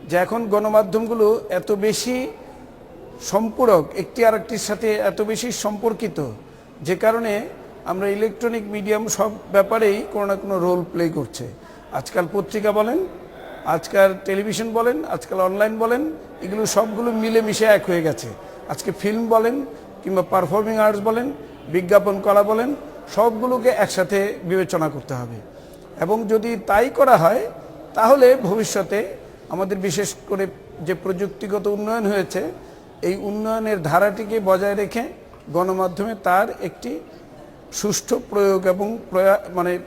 যে এখন গণমাধ্যমগুলো এত বেশি সম্পূরক, একটি আরেকটির সাথে এত বেশি সম্পর্কিত, যে কারণে আমরা ইলেকট্রনিক মিডিয়াম সব ব্যাপারেই কোনো না কোনো রোল প্লে করছে। আজকাল পত্রিকা বলেন, আজকাল টেলিভিশন বলেন, আজকাল অনলাইন বলেন, এগুলো সবগুলো মিলেমিশে এক হয়ে গেছে। আজকে ফিল্ম বলেন কিংবা পারফর্মিং আর্টস বলেন, বিজ্ঞাপন কলা বলেন, সবগুলোকে একসাথে বিবেচনা করতে হবে। এবং যদি তাই করা হয় তাহলে ভবিষ্যতে আমাদের বিশেষ করে যে প্রযুক্তিগত উন্নয়ন হয়েছে, এই উন্নয়নের ধারাটিকে বজায় রেখে গণমাধ্যমে তার একটি সুষ্ঠু প্রয়োগ এবং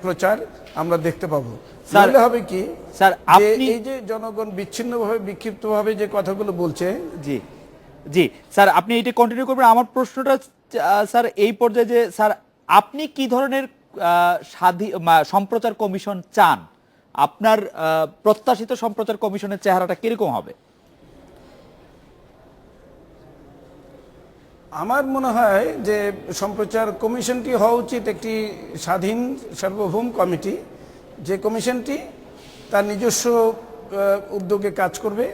প্রচার আমরা দেখতে পাবো। তাহলে হবে কি স্যার, এই যে জনগণ বিচ্ছিন্নভাবে বিক্ষিপ্তভাবে যে কথাগুলো বলছে। জি জি স্যার, আপনি এটা কন্টিনিউ করবেন। আমার প্রশ্নটা স্যার এই পর্যায়ে যে স্যার আপনি কি ধরনের সম্প্রচার কমিশন চান? আপনার প্রত্যাশিত সম্প্রচার কমিশনের চেহারাটা কিরকম হবে? আমার মনে হয় যে সম্প্রচার কমিশনটি হওয়া উচিত একটি স্বাধীন সার্বভৌম কমিটি, যে কমিশনটি তার নিজস্ব উদ্যোগে কাজ করবে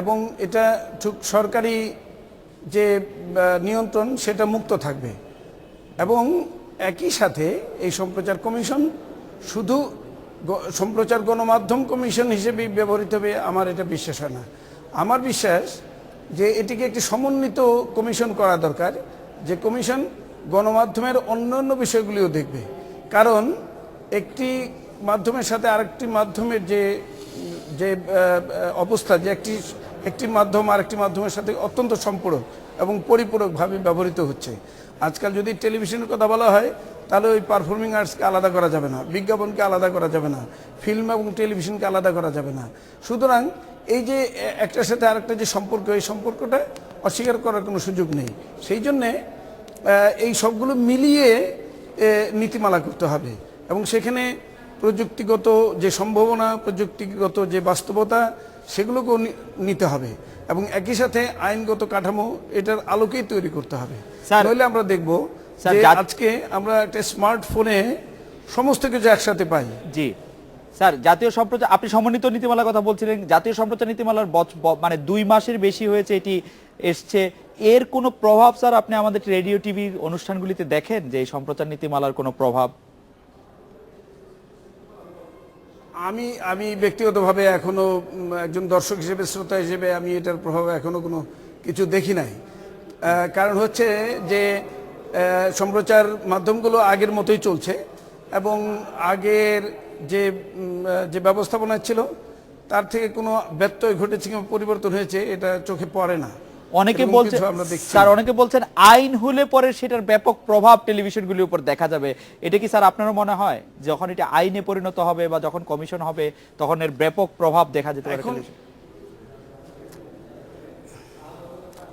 এবং এটা ঠিক সরকারি যে নিয়ন্ত্রণ সেটা মুক্ত থাকবে। এবং একই সাথে এই সম্প্রচার কমিশন শুধু সম্প্রচার গণমাধ্যম কমিশন হিসেবেই ব্যবহৃত হবে আমার এটা বিশ্বাস হয় না। আমার বিশ্বাস যে এটিকে একটি সমন্বিত কমিশন করা দরকার, যে কমিশন গণমাধ্যমের অন্যান্য বিষয়গুলিও দেখবে। কারণ একটি মাধ্যমের সাথে আরেকটি মাধ্যমের যে যে অবস্থা, যে একটি মাধ্যম আরেকটি মাধ্যমের সাথে অত্যন্ত সম্পূরক এবং পরিপূরকভাবে ব্যবহৃত হচ্ছে। আজকাল যদি টেলিভিশনের কথা বলা হয় তাহলে ওই পারফর্মিং আর্টসকে আলাদা করা যাবে না, বিজ্ঞাপনকে আলাদা করা যাবে না, ফিল্ম এবং টেলিভিশনকে আলাদা করা যাবে না। সুতরাং এই যে একটার সাথে আরেকটা যে সম্পর্ক, এই সম্পর্কটা অস্বীকার করার কোনো সুযোগ নেই। সেই জন্যে এই সবগুলো মিলিয়ে নীতিমালা করতে হবে এবং সেখানে প্রযুক্তিগত যে সম্ভাবনা, প্রযুক্তিগত যে বাস্তবতা, সেগুলোকেও নিতে হবে এবং একই সাথে আইনগত কাঠামো এটার আলোকেই তৈরি করতে হবে। নইলে আমরা দেখব যে আজকে আমরা একটা স্মার্টফোনে সমস্ত কিছু একসাথে পাই। জি স্যার, জাতীয় সম্প্রচার, আপনি সমন্বিত নীতিমালার কথা বলছিলেন। জাতীয় সম্প্রচার নীতিমালার 2 মাসের বেশি হয়েছে এটি এসছে, এর কোনো প্রভাব স্যার আপনি আমাদের রেডিও টিভির অনুষ্ঠানগুলিতে দেখেন যে এই সম্প্রচার নীতিমালার কোনো প্রভাব? আমি ব্যক্তিগতভাবে এখনো একজন দর্শক হিসেবে, শ্রোতা হিসেবে আমি এটার প্রভাব এখনো কোনো কিছু দেখি নাই। কারণ হচ্ছে যে সম্প্রচার মাধ্যমগুলো আগের মতোই চলছে এবং আগের যে ব্যবস্থাপনা ছিল তার থেকে কোনো ব্যত্যয় ঘটেছে কিংবা পরিবর্তন হয়েছে এটা চোখে পড়ে না। অনেকে বলছেন স্যার, অনেকে বলছেন আইন হলে পরে সেটার ব্যাপক প্রভাব টেলিভিশনগুলির উপর দেখা যাবে। এটা কি স্যার আপনারও মনে হয় যখন এটা আইনে পরিণত হবে বা যখন কমিশন হবে তখন এর ব্যাপক প্রভাব দেখা যেতে পারে?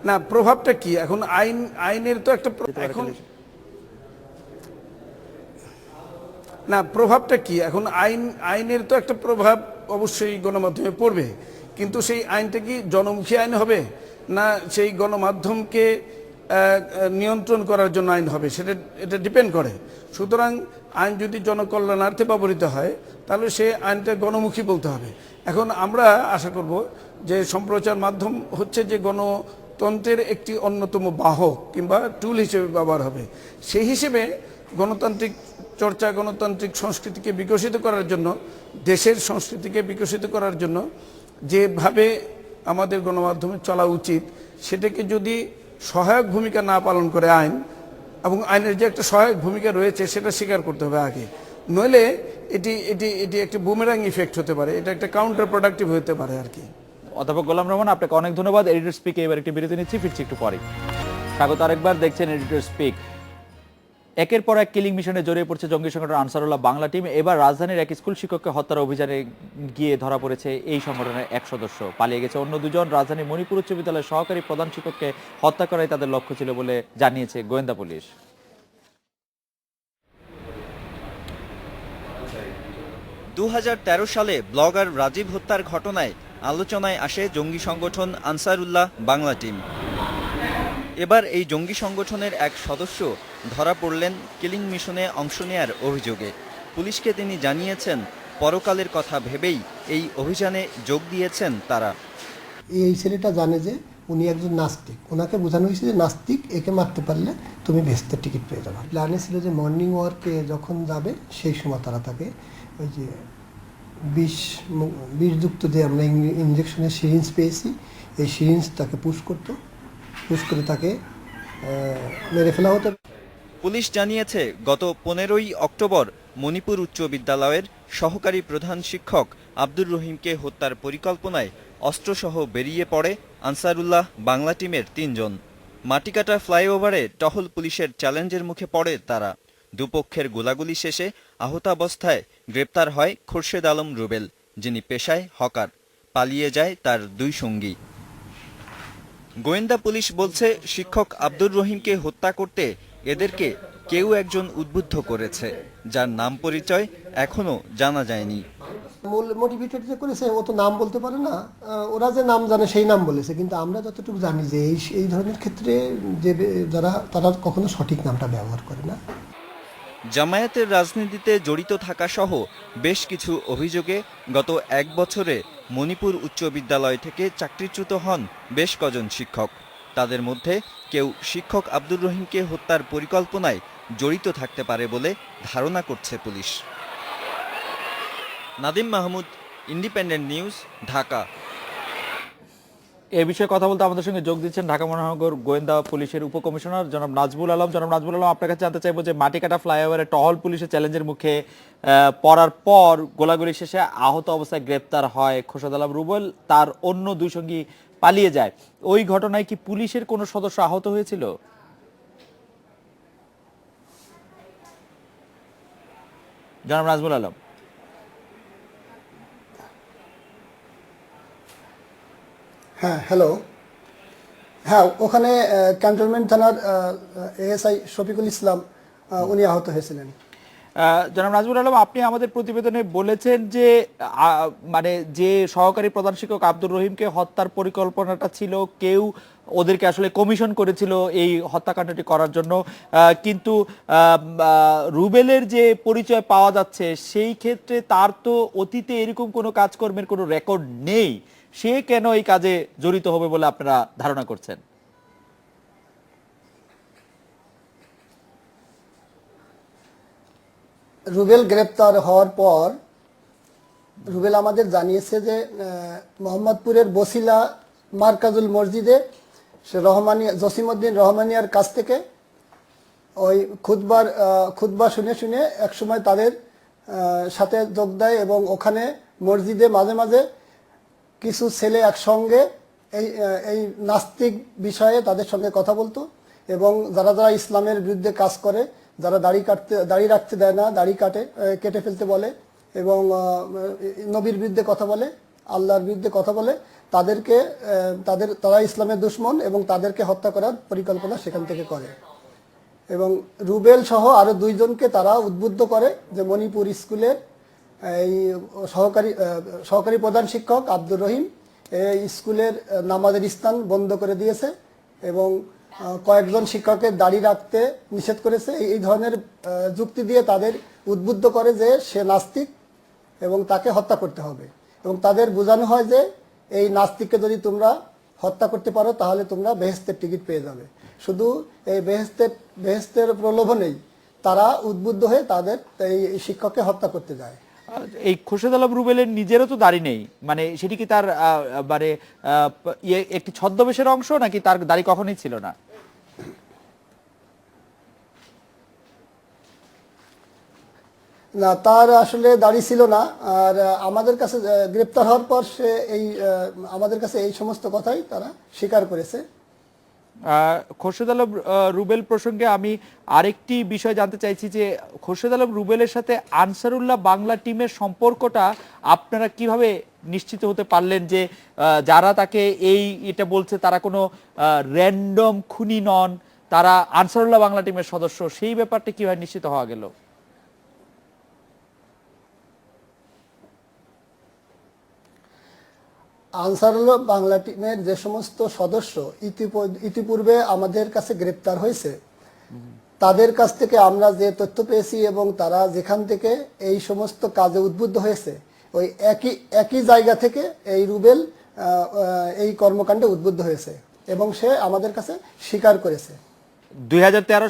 না, প্রভাবটা কি এখন? আইনের তো একটা এখন না, প্রভাবটা কি এখন? আইনের তো একটা প্রভাব অবশ্যই গণমাধ্যমে পড়বে, কিন্তু সেই আইনটা কি জনমুখী আইন হবে না সেই গণমাধ্যমকে নিয়ন্ত্রণ করার জন্য আইন হবে, এটা ডিপেন্ড করে। সুতরাং আইন যদি জনকল্যাণার্থে ব্যবহৃত হয় তাহলে সে আইনটা গণমুখী বলতে হবে। এখন আমরা আশা করব যে সম্প্রচার মাধ্যম হচ্ছে যে গণতন্ত্রের একটি অন্যতম বাহক কিংবা টুল হিসেবে ব্যবহার হবে। সেই হিসেবে গণতান্ত্রিক চর্চা, গণতান্ত্রিক সংস্কৃতিকে বিকশিত করার জন্য, দেশের সংস্কৃতিকে বিকশিত করার জন্য যেভাবে আমাদের গণমাধ্যমে চলা উচিত সেটাকে যদি সহায়ক ভূমিকা না পালন করে আইন, এবং আইনের যে একটা সহায়ক ভূমিকা রয়েছে সেটা স্বীকার করতে হবে আগে, নইলে এটি একটা বুমেরাং ইফেক্ট হতে পারে, এটা একটা কাউন্টার প্রোডাক্টিভ হতে পারে আর কি। অধ্যাপক গোলাম রহমান, আপনাকে অনেক ধন্যবাদ। এডিটর স্পিকে এবার একটি বিরতি নিচ্ছি, ফিরছি একটু পরে। স্বাগত আরেকবার, দেখছেন এডিটর স্পিক। একের পর এক কিলিং মিশনে জড়িয়ে পড়ছে জঙ্গি সংগঠন আনসারুল্লাহ বাংলা টিম। এবার রাজধানীর এক স্কুল শিক্ষককে হত্যার অভিযানে গিয়ে ধরা পড়েছে এই সংগঠনের এক সদস্য। পালিয়ে গেছে অন্য দুজন। রাজধানীর মণিপুর উচ্চ বিদ্যালয়ের সহকারী প্রধান শিক্ষককে হত্যা করাই তাদের লক্ষ্য ছিল বলে জানিয়েছে গোয়েন্দা পুলিশ। 2013 সালে ব্লগার রাজীব হত্যার ঘটনায় আলোচনায় আসে জঙ্গি সংগঠন আনসারুল্লাহ বাংলা টিম। এবার এই জঙ্গি সংগঠনের এক সদস্য ধরা পড়লেন কিলিং মিশনে অংশ নেয়ার অভিযোগে। পুলিশকে তিনি জানিয়েছেন পরকালের কথা ভেবেই এই অভিযানে যোগ দিয়েছেন তারা। এই ছেলেটা জানে যে উনি একজন নাস্তিক, ওনাকে বোঝানো হয়েছে যে নাস্তিক, একে মারতে পারলে তুমি ভেস্তের টিকিট পেয়ে যাবে। প্ল্যানে ছিল যে মর্নিং ওয়ার্কে যখন যাবে সেই সময় তারা তাকে ওই যে বিষযুক্ত যে আমরা ইঞ্জেকশনের সিরিঞ্জ পেয়েছি, এই সিরিঞ্জ তাকে পুশ করে তাকে মেরে ফেলা হতো। পুলিশ জানিয়েছে গত 15ই অক্টোবর মণিপুর উচ্চ বিদ্যালয়ের সহকারী প্রধান শিক্ষক আব্দুর রহিমকে হত্যার পরিকল্পনায় অস্ত্রসহ বেরিয়ে পড়ে আনসারুল্লাহ বাংলা টিমের 3 জন। মাটিকাটা ফ্লাইওভারে টহল পুলিশের চ্যালেঞ্জের মুখে পড়ে তারা। দুপক্ষের গোলাগুলি শেষে আহতাবস্থায় গ্রেপ্তার হয় খোরশেদ আলম রুবেল, যিনি পেশায় হকার। পালিয়ে যায় তার 2 সঙ্গী। গোয়েন্দা পুলিশ বলছে শিক্ষক আব্দুর রহিমকে হত্যা করতে এদেরকে কেউ একজন উদ্বুদ্ধ করেছে, যার নাম পরিচয় এখনো জানা যায়নি। মূল মোটিভেটেড যে করেছে ও তো নাম বলতে পারে না, ওরা যে নাম জানে সেই নাম বলেছে, কিন্তু আমরা যতটুকু জানি যে এই ধরনের ক্ষেত্রে যে তারা কখনো সঠিক নামটা ব্যবহার করে না। জামায়াতের রাজনীতিতে জড়িত থাকা সহ বেশ কিছু অভিযোগে গত 1 বছরে মণিপুর উচ্চ বিদ্যালয় থেকে চাকরিচ্যুত হন বেশ কজন শিক্ষক। তাদের মধ্যে কেউ শিক্ষক আব্দুর রহিমকে হত্যার পরিকল্পনায় জড়িত থাকতে পারে বলে ধারণা করছে পুলিশ। Nadim Mahmud, Independent News, Dhaka. এ বিষয়ে কথা বলতে আমাদের সঙ্গে যোগ দিচ্ছেন ঢাকা মহানগর গোয়েন্দা পুলিশের উপকমিশনার জনাব নাজবুল আলম। জনাব নাজবুল আলম, আপনার কাছে জানতে চাইবো যে মাটিকাটা ফ্লাইওভারে টহল পুলিশের চ্যালেঞ্জের মুখে পড়ার পর গোলাগুলি শেষে আহত অবস্থায় গ্রেপ্তার হয় খোরশেদ আলম রুবেল, তার অন্য 2 সঙ্গী পালিয়ে যায়। ওই ঘটনায় কি পুলিশের কোনো সদস্য আহত হয়েছিল? জনাব নাজবুল আলম। হ্যাঁ, হ্যালো। হ্যাঁ, ওখানে ক্যান্টনমেন্ট থানার এএসআই শফিকুল ইসলাম উনি আহত হয়েছিলেন। জনাব নাজমুল আলম, আপনি আমাদের প্রতিবেদনে বলেছেন যে মানে যে সহকারী প্রধান শিক্ষক আব্দুর রহিমকে হত্যার পরিকল্পনাটা ছিল কেউ ওদেরকে আসলে কমিশন করেছিল এই হত্যাকাণ্ডটি করার জন্য, কিন্তু রুবেলের যে পরিচয় পাওয়া যাচ্ছে সেই ক্ষেত্রে তার তো অতীতে এরকম কোনো কাজকর্মের কোনো রেকর্ড নেই। সে কেন এই কাজে জড়িত হবে বলে আপনারা ধারণা করছেন? রুবেল গ্রেপ্তার হওয়ার পর রুবেল আমাদের জানিয়েছে যে মোহাম্মদপুরের বসিলা মার্কাজুল মসজিদে সে জসিমউদ্দিন রহমানিয়ার কাছ থেকে ওই খুতবা শুনে একসময় তাদের সাথে যোগ দেয় এবং ওখানে মসজিদে মাঝে মাঝে কিছু ছেলে একসঙ্গে এই নাস্তিক বিষয়ে তাদের সঙ্গে কথা বলতো এবং যারা যারা ইসলামের বিরুদ্ধে কাজ করে, যারা দাড়ি রাখতে দেয় না, দাড়ি কেটে ফেলতে বলে এবং নবীর বিরুদ্ধে কথা বলে, আল্লাহর বিরুদ্ধে কথা বলে, তারা ইসলামের দুশমন এবং তাদেরকে হত্যা করার পরিকল্পনা সেখান থেকে করে। এবং রুবেল সহ আরো 2 জনকে তারা উদ্বুদ্ধ করে যে মণিপুর স্কুলের এই সহকারী প্রধান শিক্ষক আব্দুর রহিম এই স্কুলের নামাজের স্থান বন্ধ করে দিয়েছে এবং কয়েকজন শিক্ষকের দাড়ি রাখতে নিষেধ করেছে। এই ধরনের যুক্তি দিয়ে তাদের উদ্বুদ্ধ করে যে সে নাস্তিক এবং তাকে হত্যা করতে হবে এবং তাদের বোঝানো হয় যে এই নাস্তিককে যদি তোমরা হত্যা করতে পারো তাহলে তোমরা বেহেশতের টিকিট পেয়ে যাবে। শুধু এই বেহেশতের প্রলোভনেই তারা উদ্বুদ্ধ হয়ে তাদের এই শিক্ষককে হত্যা করতে যায়। এই খোরশেদ আলম রুবেলের নিজেরও তো দাড়ি নেই, মানে সেটি কি তার মানে একটি ছদ্মবেশের অংশ নাকি তার দাড়ি কখনোই ছিল না? না, তার আসলে দাড়ি ছিল না। আর আমাদের কাছে গ্রেপ্তার হওয়ার পর সে আমাদের কাছে এই সমস্ত কথাই তারা স্বীকার করেছে। খোরশেদ আলম রুবেল প্রসঙ্গে আমি আরেকটি বিষয় জানতে চাইছি যে খোরশেদ আলম রুবেলের সাথে আনসারুল্লাহ বাংলা টিমের সম্পর্কটা আপনারা কিভাবে নিশ্চিত হতে পারলেন যে যারা তাকে এটা বলছে তারা কোনো র্যান্ডম খুনি নন, তারা আনসারুল্লাহ বাংলা টিমের সদস্য, সেই ব্যাপারটা কিভাবে নিশ্চিত হওয়া গেল? আনসারুল্লাহ বাংলা টিমের যে সমস্ত সদস্য ইতিপূর্বে আমাদের কাছে গ্রেপ্তার হয়েছে তাদের কাছ থেকে আমরা যে তথ্য পেয়েছি এবং তারা যেখান থেকে এই সমস্ত কাজে উদ্বুদ্ধ হয়েছে ওই একই জায়গা থেকে এই রুবেল এই কর্মকাণ্ডে উদ্বুদ্ধ হয়েছে এবং সে আমাদের কাছে স্বীকার করেছে। 2013